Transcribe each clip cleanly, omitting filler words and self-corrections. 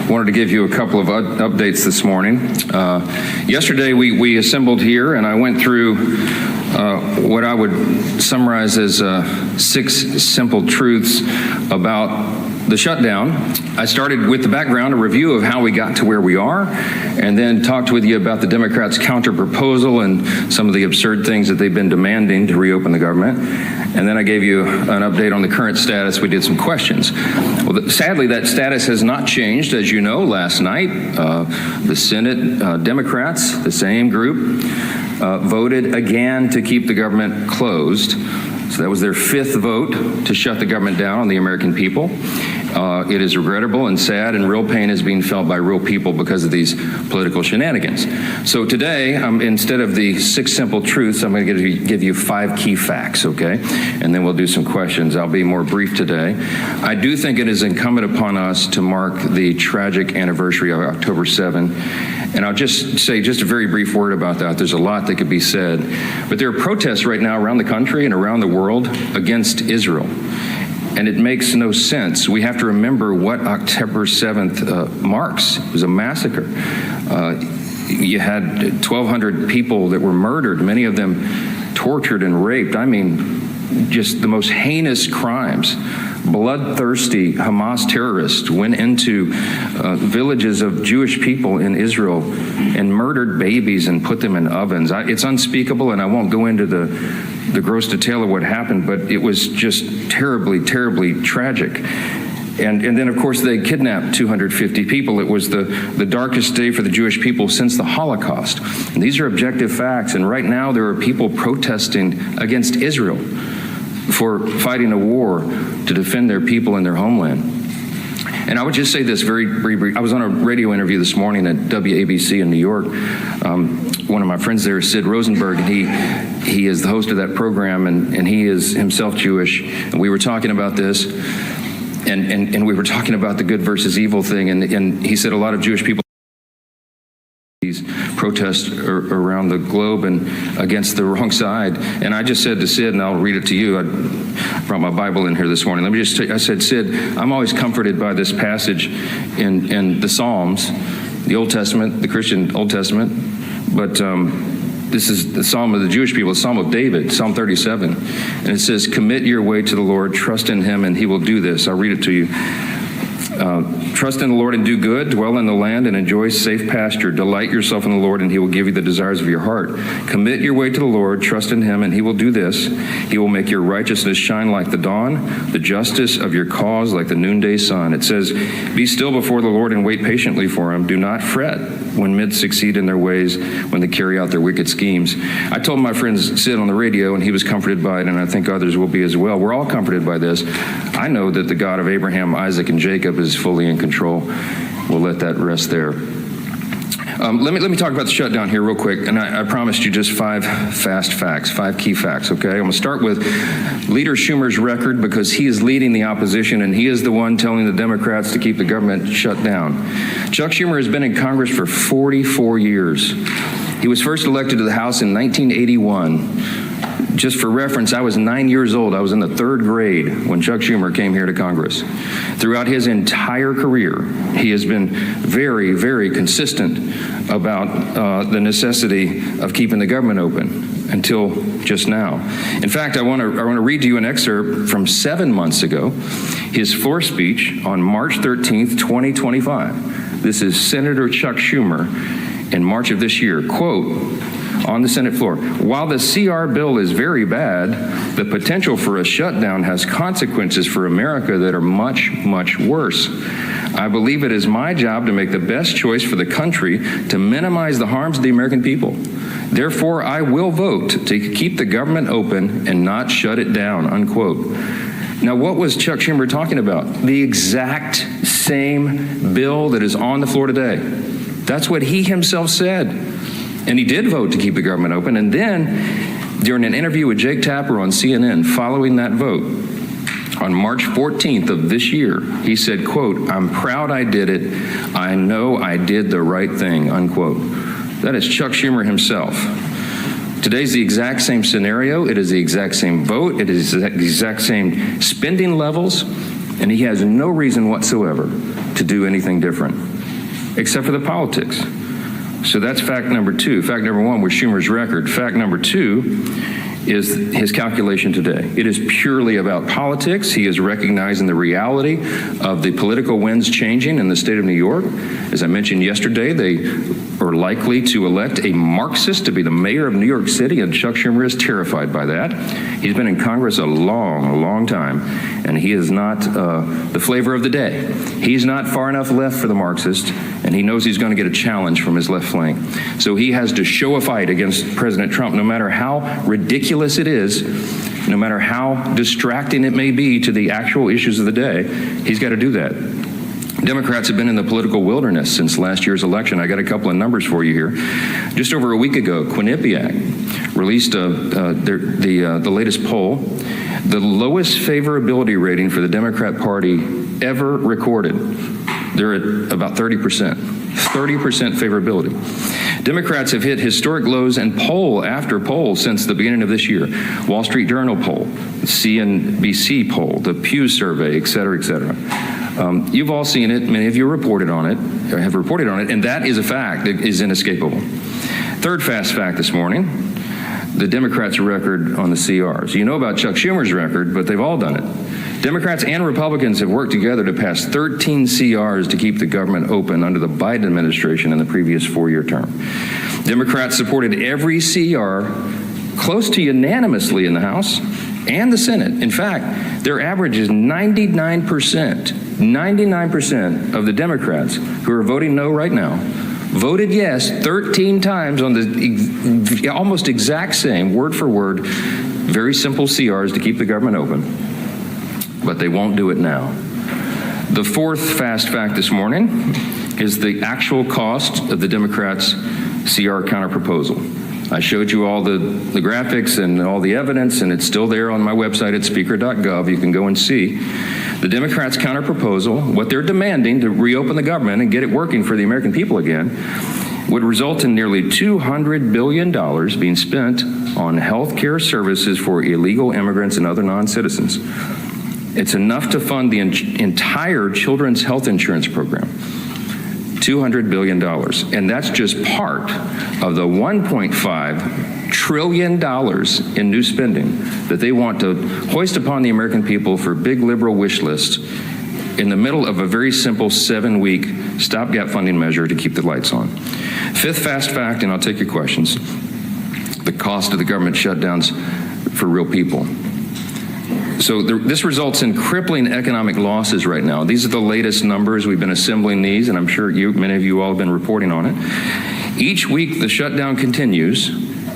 wanted to give you a couple of updates this morning. Yesterday we assembled here and I went through what I would summarize as 6 simple truths about the shutdown. I started with the background, a review of how we got to where we are, and then talked with you about the Democrats' counter-proposal and some of the absurd things that they've been demanding to reopen the government. And then I gave you an update on the current status. We did some questions. Well, sadly, that status has not changed. As you know, last night, the Senate Democrats, the same group, voted again to keep the government closed. So that was their 5th vote to shut the government down on the American people. It is regrettable and sad, and real pain is being felt by real people because of these political shenanigans. So today, instead of the 6 simple truths, I'm going to give you 5 key facts, okay? And then we'll do some questions. I'll be more brief today. I do think it is incumbent upon us to mark the tragic anniversary of October 7. And I'll just say just a very brief word about that. There's a lot that could be said. But there are protests right now around the country and around the world against Israel. And it makes no sense. We have to remember what October 7th marks. It was a massacre. You had 1,200 people that were murdered, many of them tortured and raped. I mean, just the most heinous crimes. Bloodthirsty Hamas terrorists went into villages of Jewish people in Israel and murdered babies and put them in ovens. It's unspeakable, and I won't go into the gross detail of what happened, but it was just terribly, terribly tragic. And then, of course, they kidnapped 250 people. It was the darkest day for the Jewish people since the Holocaust. And these are objective facts, and right now there are people protesting against Israel for fighting a war to defend their people and their homeland. And I would just say this very brief. I was on a radio interview this morning at WABC in New York. One of my friends there is Sid Rosenberg, and he is the host of that program, and he is himself Jewish. And we were talking about this, and we were talking about the good versus evil thing, and he said a lot of Jewish people these protests around the globe and against the wrong side. And I just said to Sid, and I'll read it to you. I brought my Bible in here this morning. I said, Sid, I'm always comforted by this passage in the Psalms, the Old Testament, the Christian Old Testament. But this is the Psalm of the Jewish people, the Psalm of David, Psalm 37. And it says, commit your way to the Lord, trust in him, and he will do this. I'll read it to you. Trust in the Lord and do good, dwell in the land and enjoy safe pasture. Delight yourself in the Lord and he will give you the desires of your heart. Commit your way to the Lord, trust in him, and he will do this. He will make your righteousness shine like the dawn, the justice of your cause like the noonday sun. It says, be still before the Lord and wait patiently for him. Do not fret when men succeed in their ways, when they carry out their wicked schemes. I told my friend Sid on the radio, and he was comforted by it, and I think others will be as well. We're all comforted by this. I know that the God of Abraham, Isaac, and Jacob is fully in control. We'll let that rest there. Let me talk about the shutdown here real quick, and I promised you just 5 fast facts, 5 key facts, okay? I'm going to start with Leader Schumer's record because he is leading the opposition, and he is the one telling the Democrats to keep the government shut down. Chuck Schumer has been in Congress for 44 years. He was first elected to the House in 1981. Just for reference, I was 9 years old. I was in the 3rd grade when Chuck Schumer came here to Congress. Throughout his entire career, he has been very, very consistent about the necessity of keeping the government open until just now. In fact, I want to read to you an excerpt from 7 months ago, his floor speech on March 13th, 2025. This is Senator Chuck Schumer in March of this year. Quote, on the Senate floor, while the CR bill is very bad, the potential for a shutdown has consequences for America that are much, much worse. I believe it is my job to make the best choice for the country to minimize the harms of the American people. Therefore, I will vote to keep the government open and not shut it down, unquote. Now, what was Chuck Schumer talking about? The exact same bill that is on the floor today. That's what he himself said. And he did vote to keep the government open. And then, during an interview with Jake Tapper on CNN following that vote, on March 14th of this year, he said, quote, I'm proud I did it. I know I did the right thing, unquote. That is Chuck Schumer himself. Today's the exact same scenario. It is the exact same vote. It is the exact same spending levels. And he has no reason whatsoever to do anything different. except for the politics. So that's fact number two. Fact number one was Schumer's record. Fact number two is his calculation today. It is purely about politics. He is recognizing the reality of the political winds changing in the state of New York. As I mentioned yesterday, they are likely to elect a Marxist to be the mayor of New York City, and Chuck Schumer is terrified by that. He's been in Congress a long time, and he is not the flavor of the day. He's not far enough left for the Marxist, and he knows he's going to get a challenge from his left flank. So he has to show a fight against President Trump, no matter how ridiculous it is, no matter how distracting it may be to the actual issues of the day. He's got to do that. Democrats have been in the political wilderness since last year's election. I got a couple of numbers for you here. Just over a week ago, Quinnipiac released the latest poll. The lowest favorability rating for the Democrat Party ever recorded. They're at about 30%. 30% favorability. Democrats have hit historic lows in poll after poll since the beginning of this year. Wall Street Journal poll, the CNBC poll, the Pew survey, et cetera, et cetera. You've all seen it. Many of you reported on it, or have reported on it, and that is a fact that is inescapable. Third fast fact this morning, the Democrats' record on the CRs. You know about Chuck Schumer's record, but they've all done it. Democrats and Republicans have worked together to pass 13 CRs to keep the government open under the Biden administration in the previous 4-year term. Democrats supported every CR close to unanimously in the House and the Senate. In fact, their average is 99%. 99% of the Democrats who are voting no right now voted yes 13 times on the almost exact same, word for word, very simple CRs to keep the government open. But they won't do it now. The fourth fast fact this morning is the actual cost of the Democrats' CR counterproposal. I showed you all the graphics and all the evidence, and it's still there on my website at speaker.gov. You can go and see. The Democrats' counterproposal, what they're demanding to reopen the government and get it working for the American people again, would result in nearly $200 billion being spent on health care services for illegal immigrants and other non-citizens. It's enough to fund the entire children's health insurance program. $200 billion. And that's just part of the $1.5 trillion in new spending that they want to hoist upon the American people for big liberal wish lists in the middle of a very simple 7-week stopgap funding measure to keep the lights on. Fifth fast fact, and I'll take your questions, the cost of the government shutdowns for real people. So this results in crippling economic losses right now. These are the latest numbers. We've been assembling these, and I'm sure many of you all have been reporting on it. Each week the shutdown continues.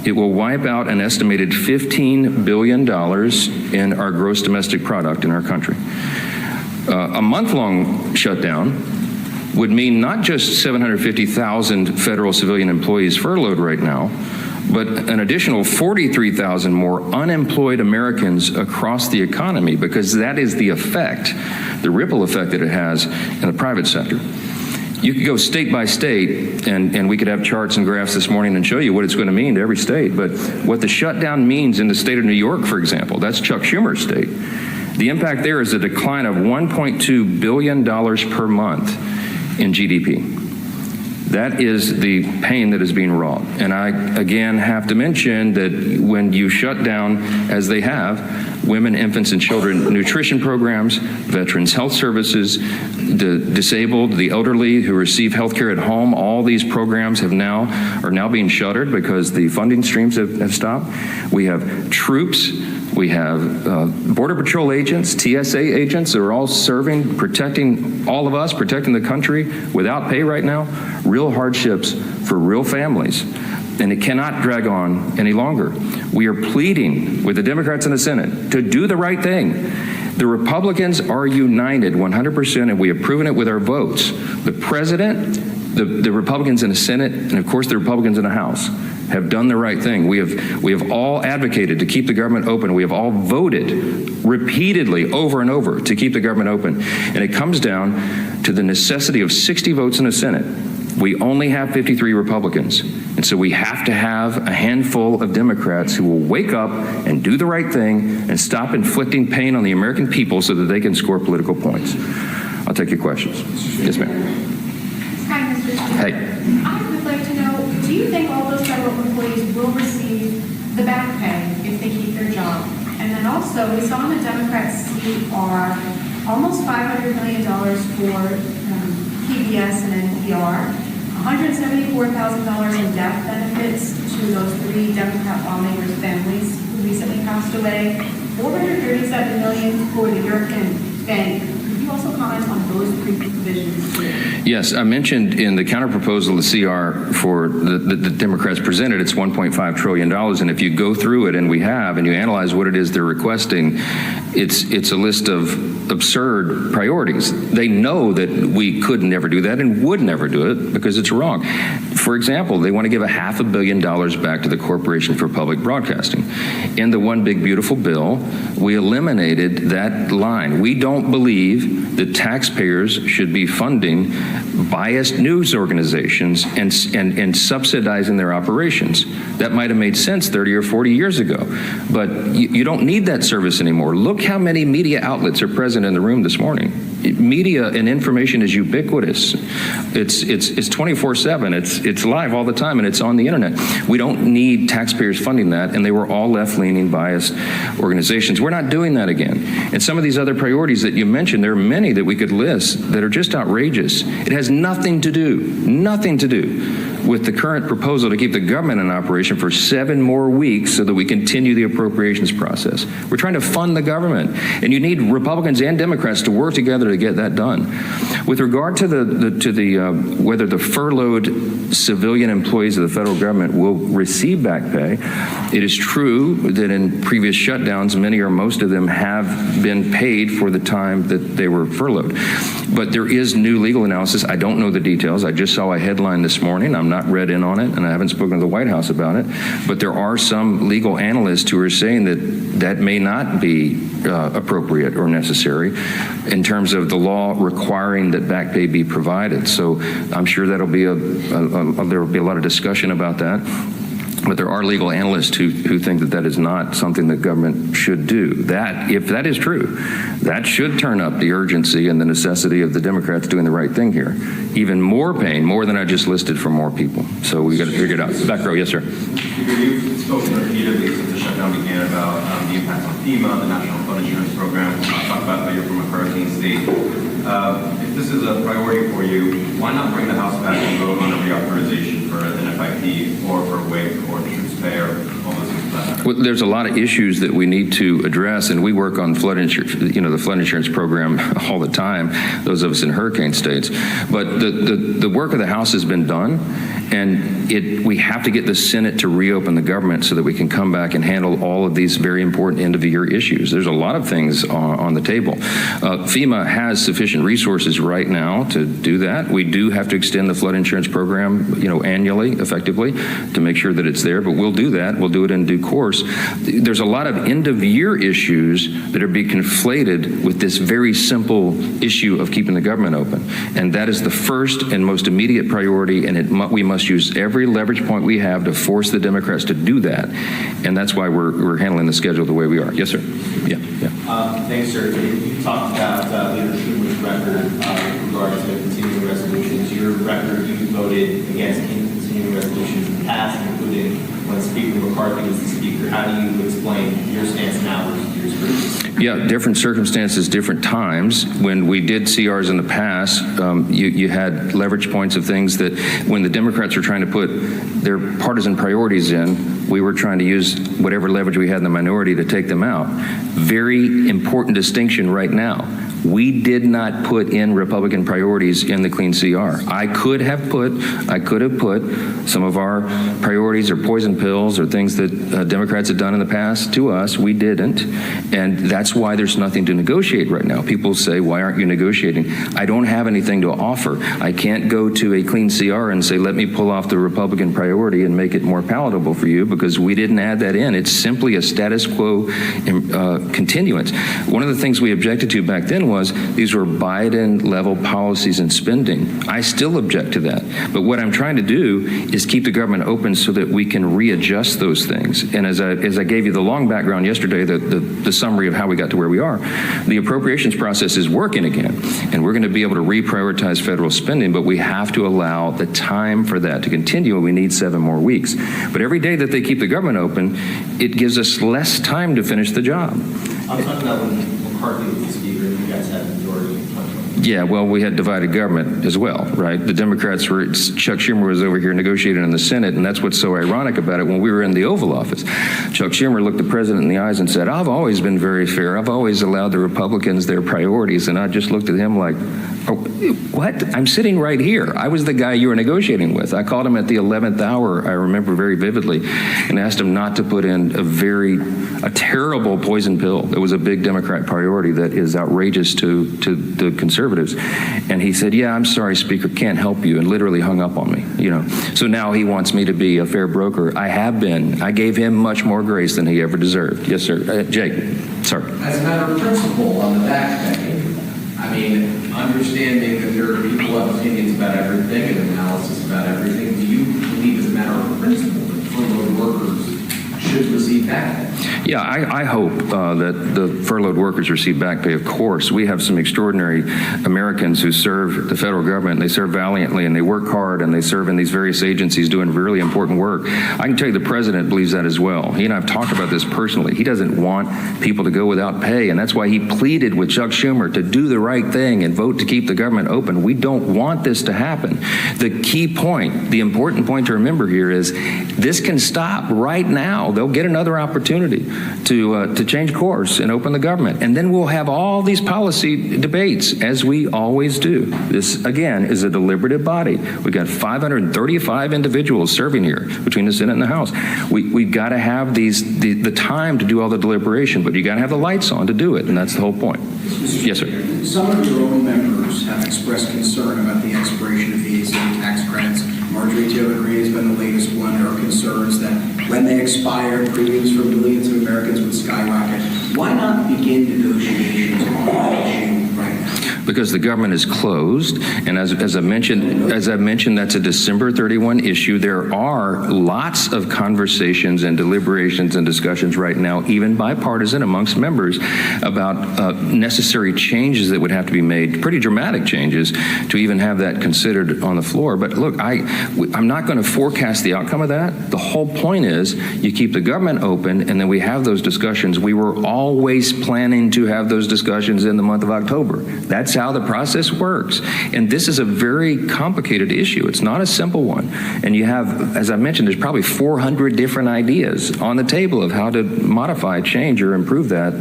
It will wipe out an estimated $15 billion in our gross domestic product in our country. A month-long shutdown would mean not just 750,000 federal civilian employees furloughed right now, but an additional 43,000 more unemployed Americans across the economy, because that is the effect, the ripple effect that it has in the private sector. You could go state by state, and we could have charts and graphs this morning and show you what it's going to mean to every state, but what the shutdown means in the state of New York, for example, that's Chuck Schumer's state. The impact there is a decline of $1.2 billion per month in GDP. That is the pain that is being wrought. And I, again, have to mention that when you shut down, as they have, women, infants, and children nutrition programs, veterans health services, the disabled, the elderly who receive health care at home, all these programs are now being shuttered because the funding streams have stopped. We have troops. We have Border Patrol agents, TSA agents that are all serving, protecting all of us, protecting the country without pay right now. Real hardships for real families. And it cannot drag on any longer. We are pleading with the Democrats in the Senate to do the right thing. The Republicans are united 100%, and we have proven it with our votes. The President, the Republicans in the Senate, and of course the Republicans in the House have done the right thing. We have all advocated to keep the government open. We have all voted repeatedly over and over to keep the government open. And it comes down to the necessity of 60 votes in the Senate. We only have 53 Republicans. And so we have to have a handful of Democrats who will wake up and do the right thing and stop inflicting pain on the American people so that they can score political points. I'll take your questions. Yes, ma'am. Hi, Mr. Hey. I would like to know, do you think all those federal employees will receive the back pay if they keep their job? And then also, we saw in the Democrats' CR almost $500 million for PBS and NPR, $174,000 in death benefits to those 3 Democrat lawmakers' families who recently passed away, $437 million for the European Bank. Could you also comment on those 3 provisions too? Yes, I mentioned in the counterproposal, the CR for the Democrats presented, it's $1.5 trillion. And if you go through it, and we have, and you analyze what it is they're requesting, it's a list of absurd priorities. They know that we could never do that and would never do it because it's wrong. For example, they want to give $500 million back to the Corporation for Public Broadcasting. In the One Big Beautiful Bill, we eliminated that line. We don't believe that taxpayers should be funding biased news organizations and subsidizing their operations. That might have made sense 30 or 40 years ago, but you don't need that service anymore. Look how many media outlets are present in the room this morning. Media and information is ubiquitous. It's 24/7. It's live all the time, and it's on the internet. We don't need taxpayers funding that, and they were all left-leaning, biased organizations. We're not doing that again. And some of these other priorities that you mentioned, there are many that we could list that are just outrageous. It has nothing to do with the current proposal to keep the government in operation for 7 more weeks so that we continue the appropriations process. We're trying to fund the government, and you need Republicans and Democrats to work together to get that done. With regard to whether the furloughed civilian employees of the federal government will receive back pay, it is true that in previous shutdowns, many or most of them have been paid for the time that they were furloughed. But there is new legal analysis. I don't know the details. I just saw a headline this morning. I'm not read in on it, and I haven't spoken to the White House about it. But there are some legal analysts who are saying that that may not be appropriate or necessary in terms of the law requiring that back pay be provided. So I'm sure that'll be there will be a lot of discussion about that. But there are legal analysts who think that that is not something that government should do. That, if that is true, that should turn up the urgency and the necessity of the Democrats doing the right thing here. Even more pain, more than I just listed for more people. So we got to figure it out. Back row, yes, sir. You've spoken repeatedly since the shutdown began about the impact on FEMA, the National Flood Insurance Program. Talk about how you're from a hurricane state. If this is a priority for you, why not bring the House back and vote on a reauthorization for an FIP or for a waiver for insurance pay or all those things like that? Well, there's a lot of issues that we need to address, and we work on flood insurance, the flood insurance program all the time, those of us in hurricane states. But the work of the House has been done, and we have to get the Senate to reopen the government so that we can come back and handle all of these very important end-of-the-year issues. There's a lot of things on the table. FEMA has sufficient resources right now to do that. We do have to extend the flood insurance program, annually, effectively, to make sure that it's there. But we'll do that. We'll do it in due course. There's a lot of end-of-year issues that are being conflated with this very simple issue of keeping the government open, and that is the first and most immediate priority. And we must use every leverage point we have to force the Democrats to do that, and that's why we're handling the schedule the way we are. Yes, sir. Yeah. Thanks, sir. You talked about Leader Schumer's record with regard to continuing resolutions. Your record, you voted against continuing resolutions in the past, including when Speaker McCarthy was the Speaker. How do you explain your stance now versus yours previously? Yeah, different circumstances, different times. When we did CRs in the past, you had leverage points of things that when the Democrats were trying to put their partisan priorities in, we were trying to use whatever leverage we had in the minority to take them out. Very important distinction right now. We did not put in Republican priorities in the clean CR. I could have put some of our priorities or poison pills or things that Democrats had done in the past to us. We didn't, and that's why there's nothing to negotiate right now. People say, why aren't you negotiating? I don't have anything to offer. I can't go to a clean CR and say, let me pull off the Republican priority and make it more palatable for you, because we didn't add that in. It's simply a status quo continuance. One of the things we objected to back then was these were Biden-level policies and spending. I still object to that. But what I'm trying to do is keep the government open so that we can readjust those things. And as I gave you the long background yesterday, the summary of how we got to where we are, the appropriations process is working again. And we're going to be able to reprioritize federal spending, but we have to allow the time for that to continue, and we need 7 more weeks. But every day that they keep the government open, it gives us less time to finish the job. I'm talking about when McCarthy was the speaker and you guys had the majority. Yeah, well, we had divided government as well, right? The Democrats were, Chuck Schumer was over here negotiating in the Senate, and that's what's so ironic about it. When we were in the Oval Office, Chuck Schumer looked the president in the eyes and said, I've always been very fair. I've always allowed the Republicans their priorities. And I just looked at him like, oh, what? I'm sitting right here. I was the guy you were negotiating with. I called him at the 11th hour, I remember very vividly, and asked him not to put in a terrible poison pill. It was a big Democrat priority that is outrageous to the conservatives. And he said, yeah, I'm sorry, Speaker, can't help you, and literally hung up on me, you know. So now he wants me to be a fair broker. I have been. I gave him much more grace than he ever deserved. Yes, sir. Jake, sir. As a matter of principle on the back pay, I mean, understanding that there are people who have opinions about everything and analysis about everything, do you believe as a matter of principle that furloughed workers should receive back pay? Yeah, I hope that the furloughed workers receive back pay. Of course, we have some extraordinary Americans who serve the federal government. They serve valiantly, and they work hard, and they serve in these various agencies doing really important work. I can tell you the president believes that as well. He and I have talked about this personally. He doesn't want people to go without pay, and that's why he pleaded with Chuck Schumer to do the right thing and vote to keep the government open. We don't want this to happen. The key point, the important point to remember here is this can stop right now. They'll get another opportunity to change course and open the government. And then we'll have all these policy debates, as we always do. This, again, is a deliberative body. We've got 535 individuals serving here between the Senate and the House. We've got to have the time to do all the deliberation, but you got to have the lights on to do it, and that's the whole point. Yes, sir. Some of your own members have expressed concern about the expiration of VAT tax credits. Marjorie Taylor Greene has been the latest one. There are concerns that when they expire, premiums for millions of Americans would skyrocket. Why not begin negotiations on that issue right now? Because the government is closed, and as I mentioned, that's a December 31 issue. There are lots of conversations and deliberations and discussions right now, even bipartisan amongst members, about necessary changes that would have to be made, pretty dramatic changes, to even have that considered on the floor. But look, I'm not going to forecast the outcome of that. The whole point is you keep the government open, and then we have those discussions. We were always planning to have those discussions in the month of October. That's how the process works. And this is a very complicated issue. It's not a simple one. And you have, as I mentioned, there's probably 400 different ideas on the table of how to modify, change, or improve that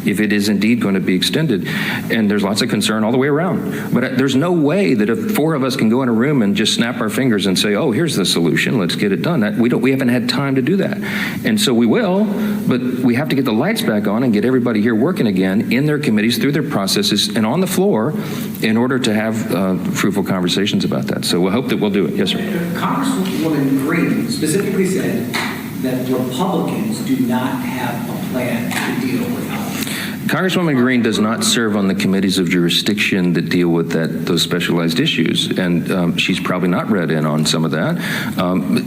if it is indeed going to be extended. And there's lots of concern all the way around. But there's no way that if 4 of us can go in a room and just snap our fingers and say, oh, here's the solution, let's get it done. We haven't had time to do that. And so we will, but we have to get the lights back on and get everybody here working again in their committees, through their processes, and on the floor in order to have fruitful conversations about that. So we'll hope that we'll do it. Yes, sir. Congresswoman Greene specifically said that Republicans do not have a plan to deal with health. Congresswoman Greene does not serve on the committees of jurisdiction that deal with those specialized issues, and she's probably not read in on some of that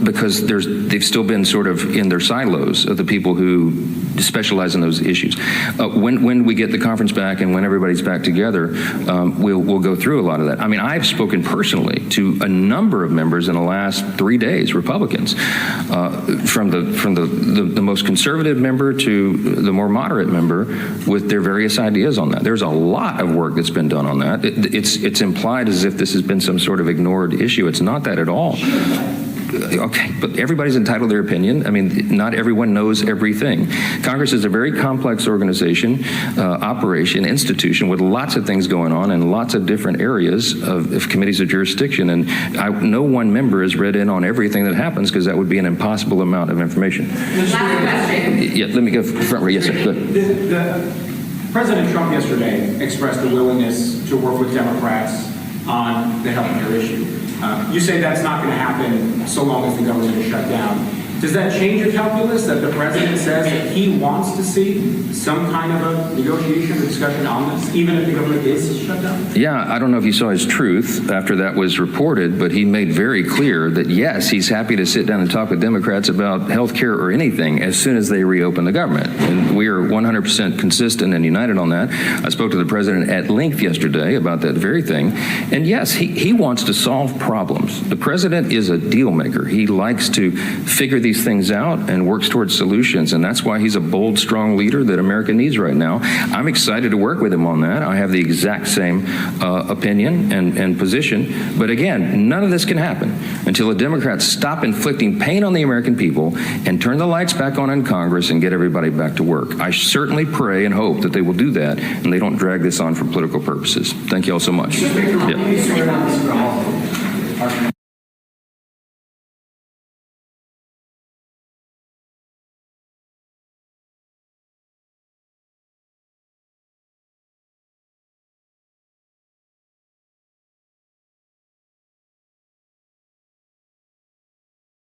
because they've still been sort of in their silos of the people who specialize in those issues. When we get the conference back and when everybody's back together, we'll go through a lot of that. I mean, I've spoken personally to a number of members in the last 3 days, Republicans, from the most conservative member to the more moderate member, with their various ideas on that. There's a lot of work that's been done on that. It's implied as if this has been some sort of ignored issue. It's not that at all. Okay, but everybody's entitled to their opinion. I mean, not everyone knows everything. Congress is a very complex organization, operation, institution with lots of things going on in lots of different areas of committees of jurisdiction. And no one member is read in on everything that happens, because that would be an impossible amount of information. Last question. Yeah, let me go front row. Yes, sir. Go ahead. President Trump yesterday expressed a willingness to work with Democrats on the health care issue. You say that's not going to happen so long as the government is shut down. Does that change your calculus that the president says that he wants to see some kind of a negotiation or discussion on this, even if the government is shut down? Yeah, I don't know if you saw his truth after that was reported, but he made very clear that, yes, he's happy to sit down and talk with Democrats about health care or anything as soon as they reopen the government. And we are 100% consistent and united on that. I spoke to the president at length yesterday about that very thing. And yes, he wants to solve problems. The president is a deal maker. He likes to figure these things out and works towards solutions. And that's why he's a bold, strong leader that America needs right now. I'm excited to work with him on that. I have the exact same opinion and position. But again, none of this can happen until the Democrats stop inflicting pain on the American people and turn the lights back on in Congress and get everybody back to work. I certainly pray and hope that they will do that and they don't drag this on for political purposes. Thank you all so much. Yeah.